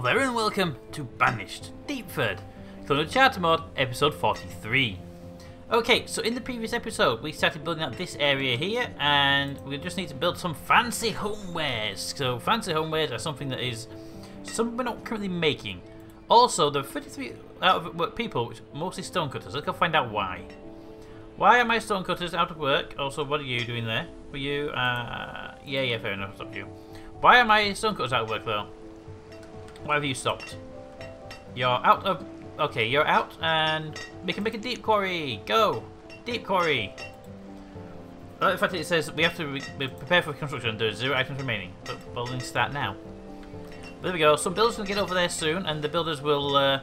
there and welcome to Banished, Deepford, Colonial Charter Mod, episode 43. Okay, so in the previous episode we started building out this area here and we just need to build some fancy homewares. So fancy homewares are something that is something we're not currently making. Also, there are 33 out of work people, which are mostly stonecutters. Let's go find out why. Why are my stonecutters out of work? Also, what are you doing there? Were you, yeah, fair enough, stop you. Why are my stonecutters out of work though? Why have you stopped? You're out of... Okay, you're out and we can make a deep quarry. Go! Deep quarry! In fact, it says we have to prepare for construction. There's 0 items remaining. But building start now. There we go. Some builders will get over there soon and the builders will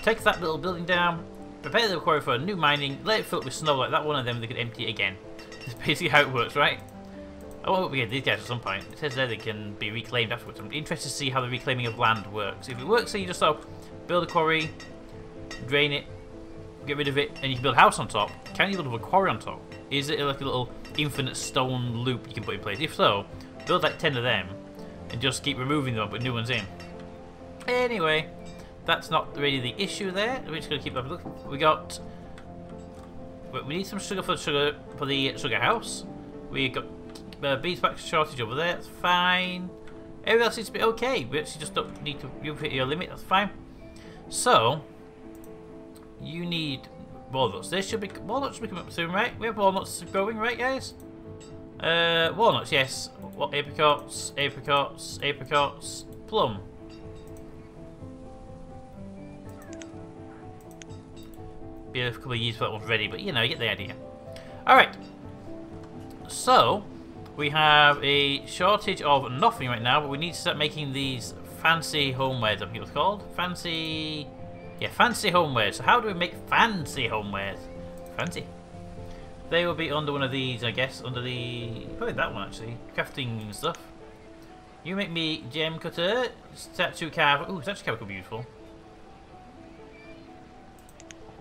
take that little building down, prepare the quarry for new mining, let it fill up with snow like that one, and then they can empty it again. That's basically how it works, right? I won't get these guys at some point. It says there they can be reclaimed afterwards. I'm interested to see how the reclaiming of land works. If it works, so you just sort of build a quarry, drain it, get rid of it, and you can build a house on top. Can you build a quarry on top? Is it like a little infinite stone loop you can put in place? If so, build like 10 of them and just keep removing them, put new ones in. Anyway, that's not really the issue there. We're just going to keep having a look. We need some sugar for the sugar house. We got beeswax shortage over there. That's fine. Everything else seems to be okay. We actually just don't need to. You've hit your limit. That's fine. So you need walnuts. There should be walnuts should be coming up soon, right? We have walnuts growing, right, guys? Walnuts, yes. What apricots? Apricots. Apricots. Plum. Be a couple of years for that one's ready, but you know, you get the idea. Alright. So, we have a shortage of nothing right now, but we need to start making these fancy homewares, I think it was called. Fancy... Yeah, fancy homewares. So how do we make fancy homewares? Fancy. They will be under one of these, I guess, under the... Probably that one, actually. Crafting and stuff. You make me gem cutter, statue carver. Ooh, statue carver could be beautiful.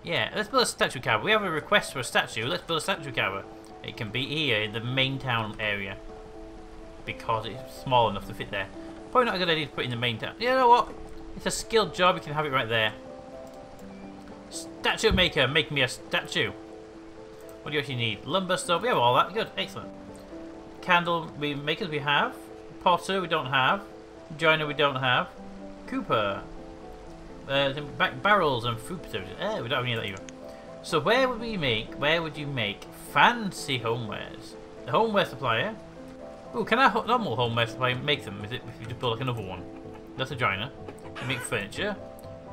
Yeah, let's build a statue carver. We have a request for a statue. Let's build a statue carver. It can be here in the main town area because it's small enough to fit there. Probably not a good idea to put in the main town. You know what? It's a skilled job. We can have it right there. Statue maker, make me a statue. What do you actually need? Lumber stuff. We have all that. Good, excellent. Candle makers we have. Potter we don't have. Joiner we don't have. Cooper. Back barrels and food preservatives. We don't have any of that either. So where would we make? Where would you make fancy homewares? The homeware supplier. Ooh, can our normal homeware supplier make them? Is it if you just build like another one? That's a joiner. You make furniture.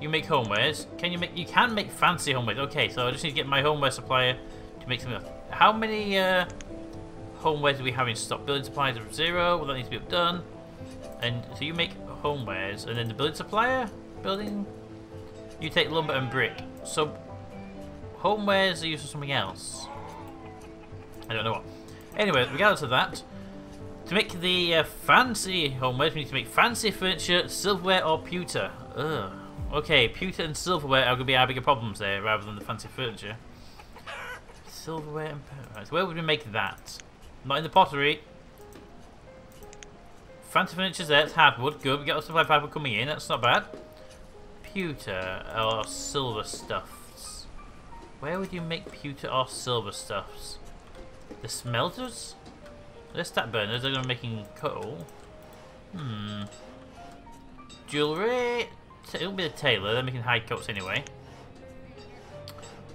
You make homewares. Can you make? You can make fancy homewares. Okay, so I just need to get my homeware supplier to make something else. How many homewares do we have in stock? Building supplies of 0. Well, that needs to be done. And so you make homewares, and then the building supplier building. You take lumber and brick. So, homewares are used for something else. I don't know what. Anyway, regardless of that, to make the fancy homewares, we need to make fancy furniture, silverware, or pewter. Ugh. Okay, pewter and silverware are going to be our bigger problems there, rather than the fancy furniture. Silverware and... Right, so where would we make that? Not in the pottery. Fancy furniture's there, it's hardwood. Good, we got a supply of hardwood coming in, that's not bad. Pewter or silver stuffs. Where would you make pewter or silver stuffs? The smelters? They're stack burners, they're going to be making coal. Jewellery. It'll be the tailor, they're making hide coats anyway.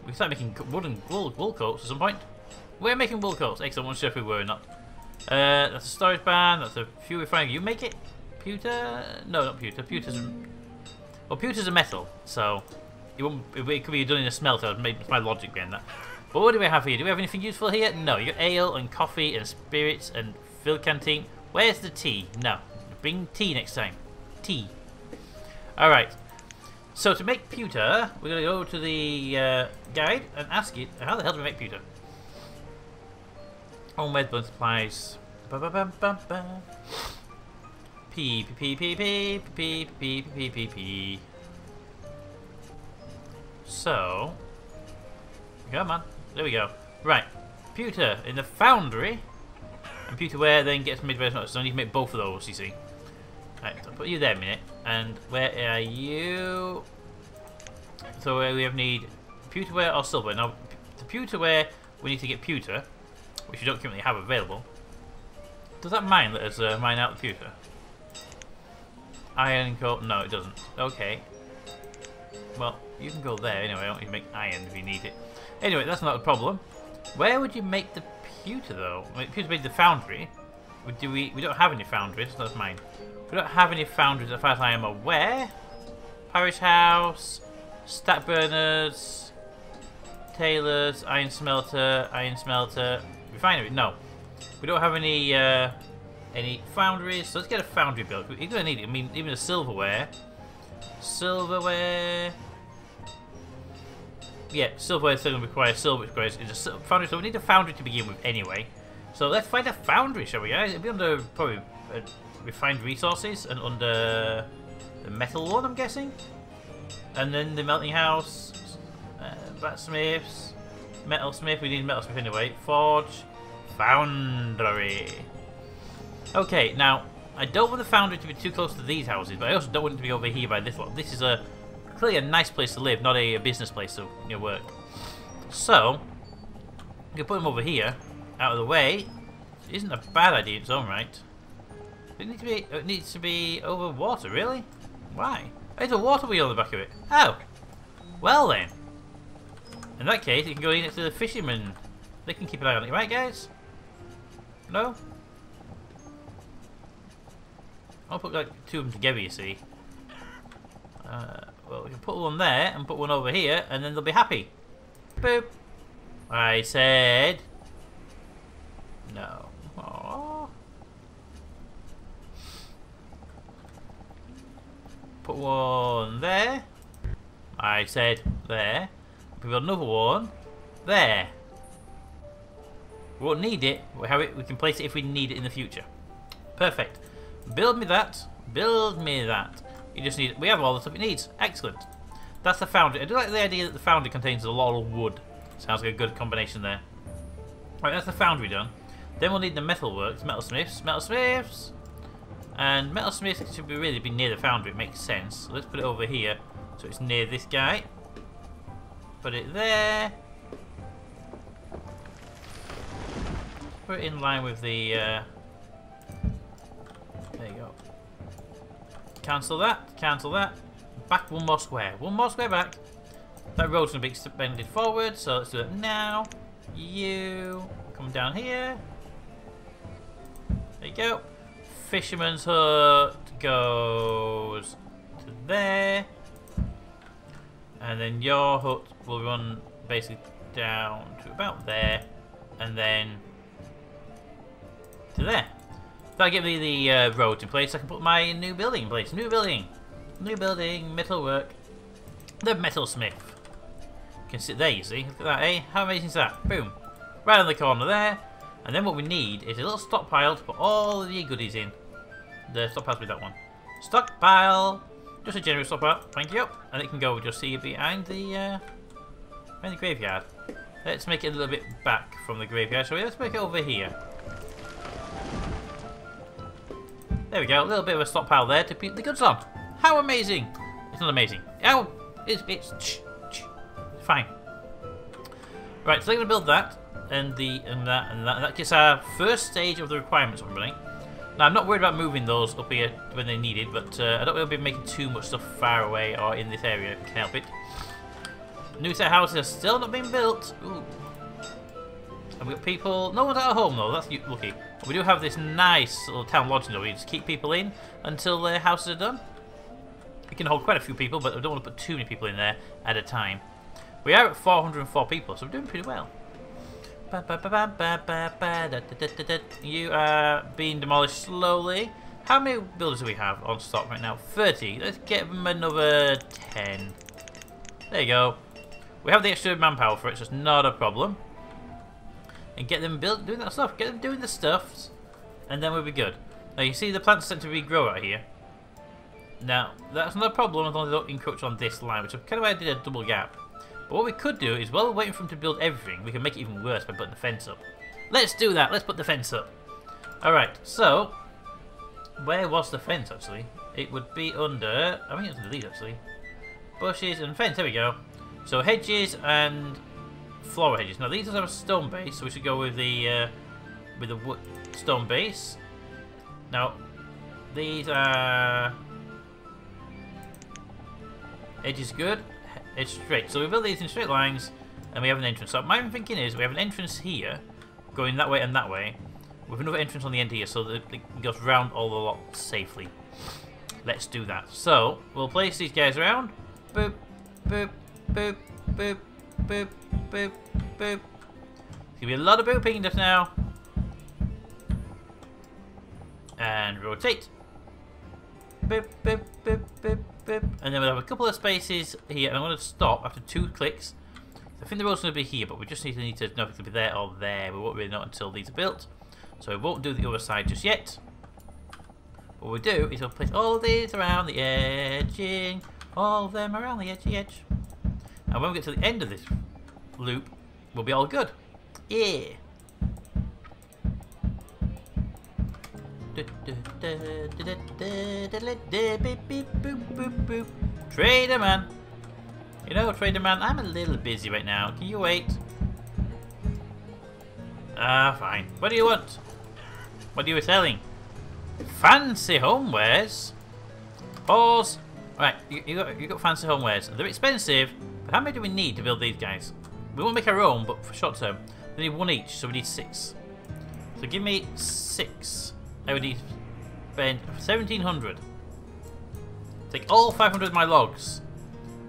We can start making wooden wool coats at some point. We're making wool coats. Excellent, I wasn't sure if we were or not. That's a storage barn, that's a fuel refinery. You make it? Pewter? No, not pewter. Pewter's... Well, pewter's a metal, so it could be done in a smelter. Maybe it's my logic behind that. But what do we have here? Do we have anything useful here? No. You got ale and coffee and spirits and fill canteen. Where's the tea? No. Bring tea next time. Tea. All right. So to make pewter, we're gonna go to the guide and ask it how the hell do we make pewter? Homemade blunt supplies. Ba ba ba ba ba. P. So, come on, there we go. Right, pewter in the foundry, and pewterware then gets made very much. So I need to make both of those. You see, Right, I'll put you there a minute. And where are you? So we have need pewterware or silver. Now, the pewterware, we need to get pewter, which we don't currently have available. Does that mine let us mine out the pewter? Iron and coal? No, it doesn't. Okay. Well, you can go there anyway. I don't need to make iron if you need it. Anyway, that's not a problem. Where would you make the pewter though? I mean, pewter made the foundry. We don't have any foundries. That's mine. We don't have any foundries as far as I am aware. Parish house, stack burners, tailors, iron smelter, refinery. No, we don't have any foundries. So let's get a foundry built. You're gonna need it. I mean, even the silverware. Yeah, silverware is still going to require silver, which is a foundry, so we need a foundry to begin with anyway. So let's find a foundry, shall we? It'll be under probably refined resources and under the metal one, I'm guessing. And then the melting house, blacksmiths, metalsmith, we need metalsmith anyway, forge, foundry. Okay, now, I don't want the foundry to be too close to these houses, but I also don't want it to be over here by this one. This is clearly a nice place to live, not a business place to work. So, you can put them over here, out of the way. It isn't a bad idea in its own right. It needs to be over water, really? Why? There's a water wheel on the back of it. Oh! Well then. In that case, you can go in next to the fishermen. They can keep an eye on it, right guys? No? I'll put like two of them together, you see. Well, we can put one there and put one over here, and then they'll be happy. Boop. I said no. Aww. Put one there. I said there. We got another one there. We won't need it. We have it. We can place it if we need it in the future. Perfect. Build me that. Build me that. You just need. We have all the stuff it needs. Excellent. That's the foundry. I do like the idea that the foundry contains a lot of wood. Sounds like a good combination there. Right, that's the foundry done. Then we'll need the metalworks, metalsmiths, and metalsmiths should really be near the foundry. It makes sense. So let's put it over here, so it's near this guy. Put it there. Put it in line with the. There you go. Cancel that. Cancel that. Back one more square. One more square back. That road's going to be expanded forward, so let's do it now. You come down here. There you go. Fisherman's hut goes to there. And then your hut will run basically down to about there. And then to there. That'll give me the roads in place. I can put my new building in place. New building. New building. Metalwork. The metalsmith. You can sit there, you see. Look at that, eh? How amazing is that? Boom. Right on the corner there. And then what we need is a little stockpile to put all the goodies in. The stockpile's with that one. Stockpile. Just a generous stockpile. Thank you. And it can go just see behind the graveyard. Let's make it a little bit back from the graveyard, shall we? Let's make it over here. There we go. A little bit of a stockpile there to put the goods on. How amazing! It's not amazing. Oh, it's fine. Right, so they're going to build that, and that gets our first stage of the requirements I'm running. Now, I'm not worried about moving those up here when they're needed, but I don't want to be making too much stuff far away or in this area. Can help it. New set houses are still not being built. Ooh. And we've got people. No one's at home though. That's lucky. We do have this nice little town lodging though. We just keep people in until their houses are done. We can hold quite a few people, but we don't want to put too many people in there at a time. We are at 404 people, so we're doing pretty well. You are being demolished slowly. How many builders do we have on stock right now? 30. Let's get them another 10. There you go. We have the extra manpower for it, so it's not a problem. And get them doing that stuff. Get them doing the stuffs, and then we'll be good. Now you see the plants tend to regrow right here. Now that's not a problem as long as they don't encroach on this line, which is kind of why I did a double gap. But what we could do is, while we're waiting for them to build everything, we can make it even worse by putting the fence up. Let's do that. Let's put the fence up. Alright, so Where was the fence actually? It would be under. I think it's under these actually. Bushes and fence. There we go. So hedges and flower hedges. Now these have a stone base, so we should go with the wood stone base. Now these are edges good, edge straight. So we build these in straight lines, and we have an entrance. So my thinking is we have an entrance here, going that way and that way, with another entrance on the end here, so that it goes round all the lots safely. Let's do that. So we'll place these guys around. Boop, boop, boop, boop, boop, boop, boop. There's gonna be a lot of booping just now. And rotate. Boop, boop, boop, boop, boop. And then we'll have a couple of spaces here, and I'm going to stop after 2 clicks. I think the road's going to be here, but we just need to know if it's going to be there or there. We won't really know until these are built. So we won't do the other side just yet. What we'll do is we'll place all of these around the edging. All of them around the edgy edge. And when we get to the end of this loop, we'll be all good. Yeah. Trader man. You know, trader man, I'm a little busy right now. Can you wait? Ah, fine. What do you want? What are you selling? Fancy homewares? Pause. Right, you got fancy homewares. They're expensive, but how many do we need to build these guys? We won't make our own, but for short term. We need 1 each, so we need 6. So give me 6. I would need to spend 1,700. Take all 500 of my logs,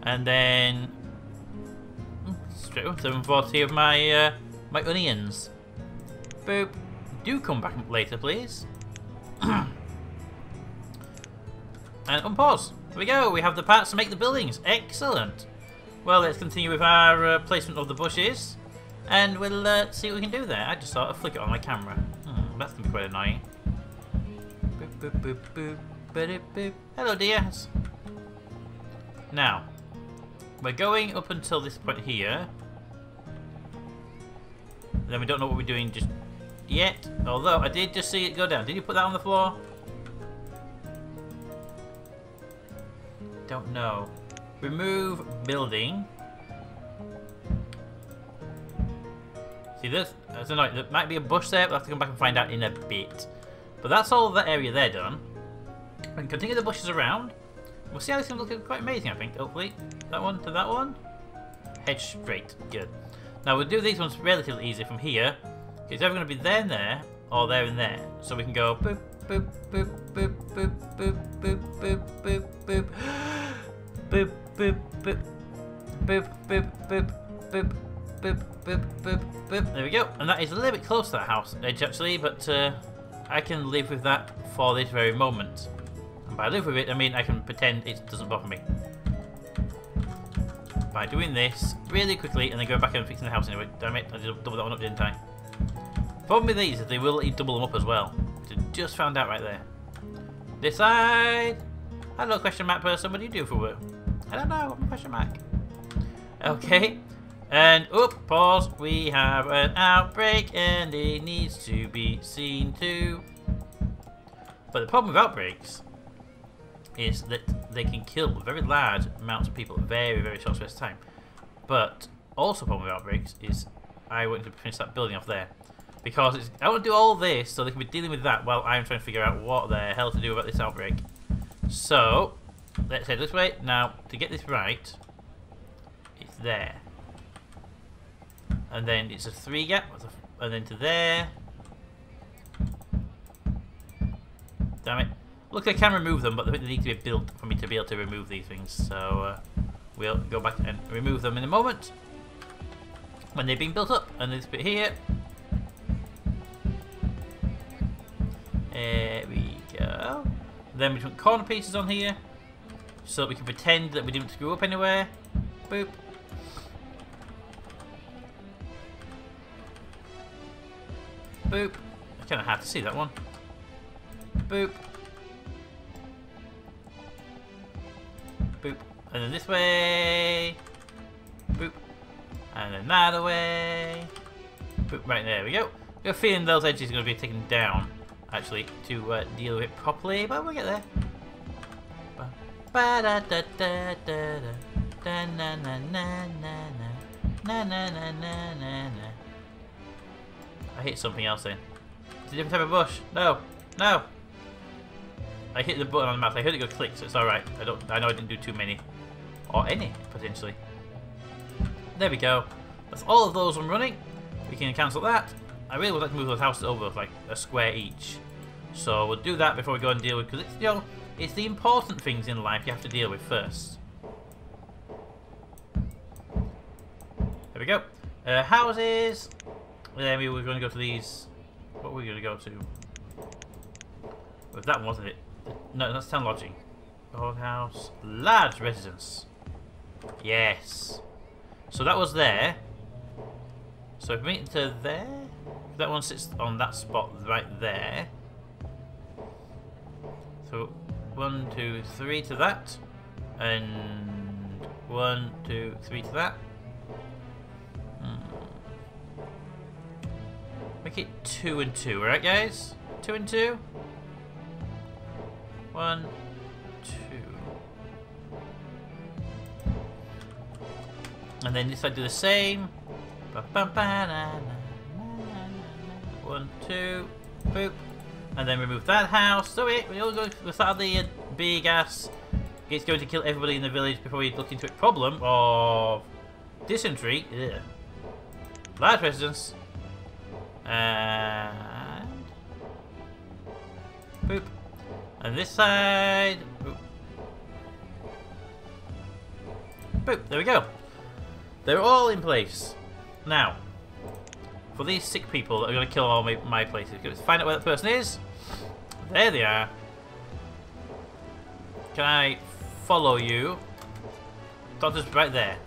and then straight up 740 of my my onions. Boop. Do come back later, please. And unpause. Here we go. We have the parts to make the buildings. Excellent. Well, let's continue with our placement of the bushes, and we'll see what we can do there. I just thought I'd flick it on my camera. That's gonna be quite annoying. Boop, boop, boop, boop, boop. Hello, dears. Now, we're going up until this point here. Then we don't know what we're doing just yet. Although I did just see it go down. Did you put that on the floor? Don't know. Remove building. See this? That's annoying. There might be a bush there. We'll have to come back and find out in a bit. But that's all that area there done. We can continue the bushes around. We'll see how this can look quite amazing, I think, hopefully. That one to that one. Hedge straight. Good. Now we'll do these ones relatively easy from here. It's either going to be there and there, or there and there. So we can go boop, boop, boop, boop, boop, boop, boop, boop, boop, boop. Boop, boop, boop. Boop, boop, boop, boop, boop, boop, boop, boop. There we go. And that is a little bit close to that house edge actually, but I can live with that for this very moment. And by live with it, I mean I can pretend it doesn't bother me. By doing this really quickly and then going back and fixing the house anyway. Damn it, I just doubled that one up, didn't I? Problem with these is they will let you double them up as well. Which I just found out right there. This side. Hello, question mark person. What do you do for work? I don't know. I'm a question mark. Okay. And, pause. We have an outbreak and it needs to be seen to. But the problem with outbreaks is that they can kill very large amounts of people in a very, very short space of time. But also the problem with outbreaks is I want to finish that building off there. Because I want to do all this so they can be dealing with that while I'm trying to figure out what the hell to do about this outbreak. So, let's head this way. Now, to get this right, it's there. And then it's a 3 gap, and then to there. Damn it. Look, I can remove them, but they need to be built for me to be able to remove these things. So, we'll go back and remove them in a moment. When they're being built up. And this bit here. There we go. Then we put corner pieces on here. So that we can pretend that we didn't screw up anywhere. Boop. Boop. I kind of had to see that one. Boop. Boop. And then this way. Boop. And then that way. Boop. Right, there we go. Got a feeling those edges are going to be taken down. actually, to deal with it properly, but we'll get there. Ba da da da da da na na na na na na na na na. I hit something else then. It's a different type of bush. No, no. I hit the button on the map. I heard it go click, so it's all right. I know I didn't do too many, or any potentially. There we go. That's all of those I'm running. We can cancel that. I really would like to move those houses over like a square each. So we'll do that before we go and deal with, because it's, you know, it's the important things in life you have to deal with first. There we go. Houses. Then we were going to go to these. What were we going to go to? With that one, wasn't it? No, that's town lodging. Old house. Large residence. Yes. So that was there. So if we meet to there, that one sits on that spot right there. So 1, 2, 3 to that, and 1, 2, 3 to that. Make it 2 and 2, right, guys? 2 and 2. 1, 2. And then this side do the same. 1, 2, boop. And then remove that house. So we all go with that the big ass. It's going to kill everybody in the village before we look into it. Problem of dysentery. Ugh. Large residence. And boop. And this side. Boop. Boop. There we go. They're all in place. Now, for these sick people that are going to kill all my places, let's find out where that person is. There they are. Can I follow you? Doctor's right there.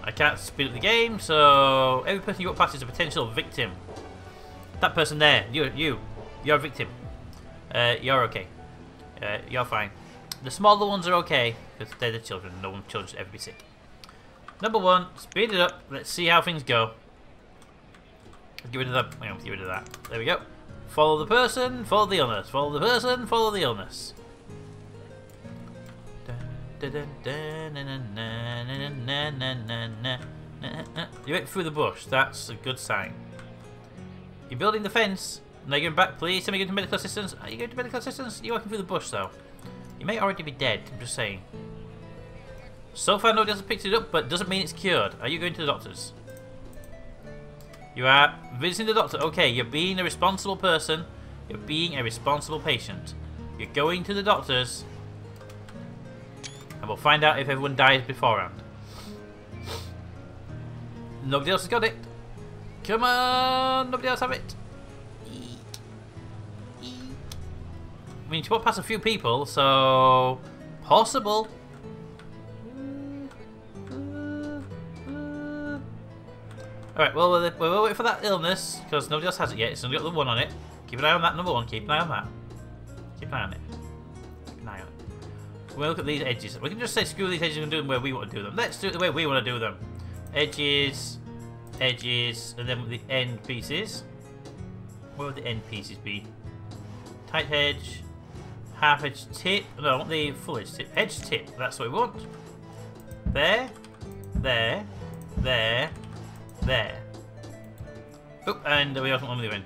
I can't speed up the game, so every person you walk past is a potential victim. That person there, you're a victim. You're okay. You're fine. The smaller ones are okay because they're the children. No one children should ever be sick. Number 1, speed it up. Let's see how things go. Get rid of that. Hang on, get rid of that. There we go. Follow the person, follow the illness. Follow the person, follow the illness. You went through the bush. That's a good sign. You're building the fence. Now you're going back. Please tell me you're going to medical assistance. Are you going to medical assistance? You're walking through the bush, though. You may already be dead. I'm just saying. So far, nobody else has picked it up, but doesn't mean it's cured. Are you going to the doctors? You are visiting the doctor. Okay, you're being a responsible person. You're being a responsible patient. You're going to the doctors. And we'll find out if everyone dies beforehand. Nobody else has got it. Come on, nobody else have it. I mean, you walk past a few people, so possible. Alright, well, we'll wait for that illness, because nobody else has it yet. It's only got the 1 on it. Keep an eye on that, number 1. Keep an eye on that. Keep an eye on it. Keep an eye on it. We'll look at these edges. We can just say screw these edges and do them where we want to do them. Let's do it the way we want to do them. Edges, edges, and then the end pieces. Where would the end pieces be? Tight hedge, half edge tip. No, I want the full edge tip. Edge tip, that's what we want. There, there, there. There. Oh, and we also want to win.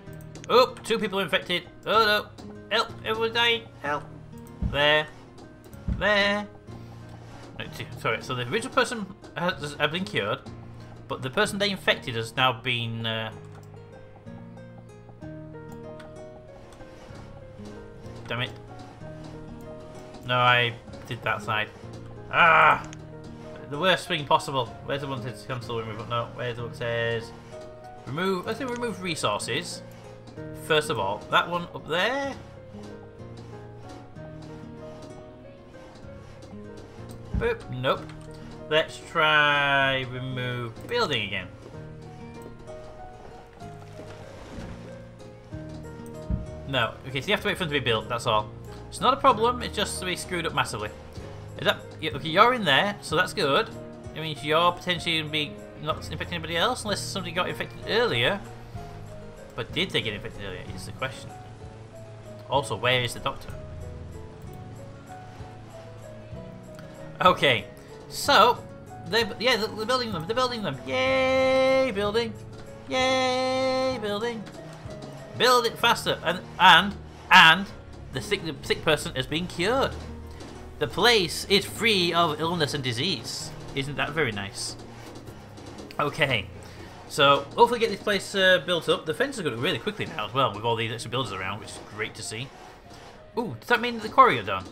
Oh, 2 people infected. Oh no. Help, everyone's dying. Help. There. There. Sorry, so the original person has been cured, but the person they infected has now been... Damn it. No, I did that side. Ah! The worst thing possible. Where's the one that says cancel remove? No, where's the one that says remove? Let's say remove resources. First of all, that one up there. Boop. Nope. Let's try remove building again. No. Okay, so you have to wait for them to be built. That's all. It's not a problem. It's just we screwed up massively. Is that okay? You're in there, so that's good. It means you're potentially going to be not infecting anybody else, unless somebody got infected earlier. But did they get infected earlier? Is the question. Also, where is the doctor? Okay, so they're building them. They're building them. Yay, building! Yay, building! Build it faster, and the sick person has been cured. The place is free of illness and disease. Isn't that very nice? Okay, so hopefully get this place built up. The fence is going really quickly now as well, with all these extra builders around, which is great to see. Ooh, does that mean the quarry are done?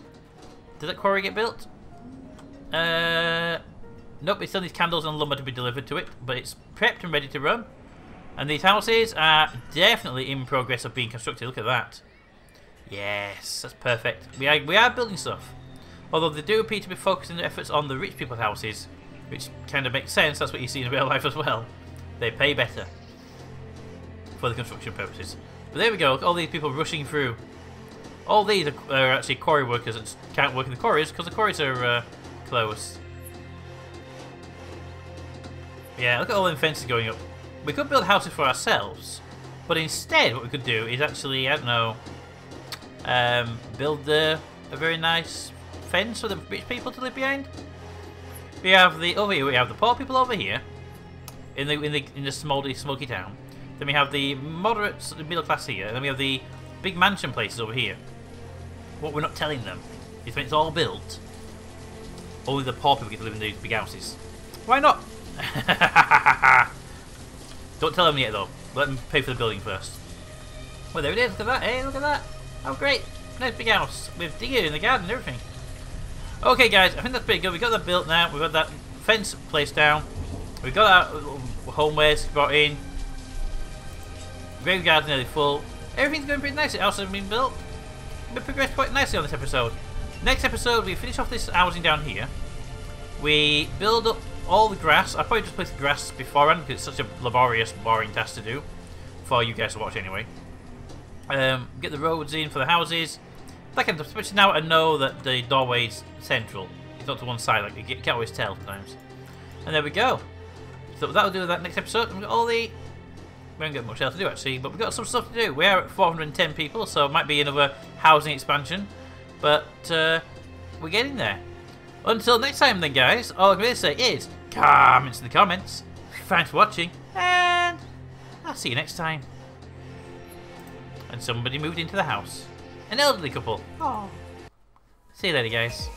Did that quarry get built? Nope, it still needs candles and lumber to be delivered to it, but it's prepped and ready to run. And these houses are definitely in progress of being constructed. Look at that. Yes, that's perfect. We are building stuff. Although they do appear to be focusing their efforts on the rich people's houses, which kind of makes sense. That's what you see in real life as well. They pay better for the construction purposes. But there we go. All these people rushing through. All these are actually quarry workers that can't work in the quarries because the quarries are closed. Yeah, look at all them fences going up. We could build houses for ourselves, but instead what we could do is actually, I don't know, build a very nice fence for the rich people to live behind. We have over here. We have the poor people over here, in the smoky town. Then we have the moderate middle class here, and then we have the big mansion places over here. What we're not telling them is when it's all built, only the poor people get to live in these big houses. Why not? Don't tell them yet though. Let them pay for the building first. Well, there it is. Look at that. Hey, look at that. Oh, great. Nice big house with deer in the garden and everything. Okay, guys. I think that's pretty good. We got that built now. We've got that fence placed down. We've got our homewares brought in. Graveyard nearly full. Everything's going pretty nicely. The house has been built. We progressed quite nicely on this episode. Next episode, we finish off this housing down here. We build up all the grass. I probably just place the grass beforehand because it's such a laborious, boring task to do for you guys to watch anyway. Get the roads in for the houses. That kind of, especially now I know that the doorway's central. It's not to one side, like you can't always tell sometimes. And there we go. So that'll do that next episode. We've got all the... We haven't got much else to do actually, but we've got some stuff to do. We are at 410 people, so it might be another housing expansion. But we're getting there. Until next time then, guys, all I'm going to say is comments in the comments. Thanks for watching, and I'll see you next time. And somebody moved into the house. An elderly couple. Aww. See you later, guys.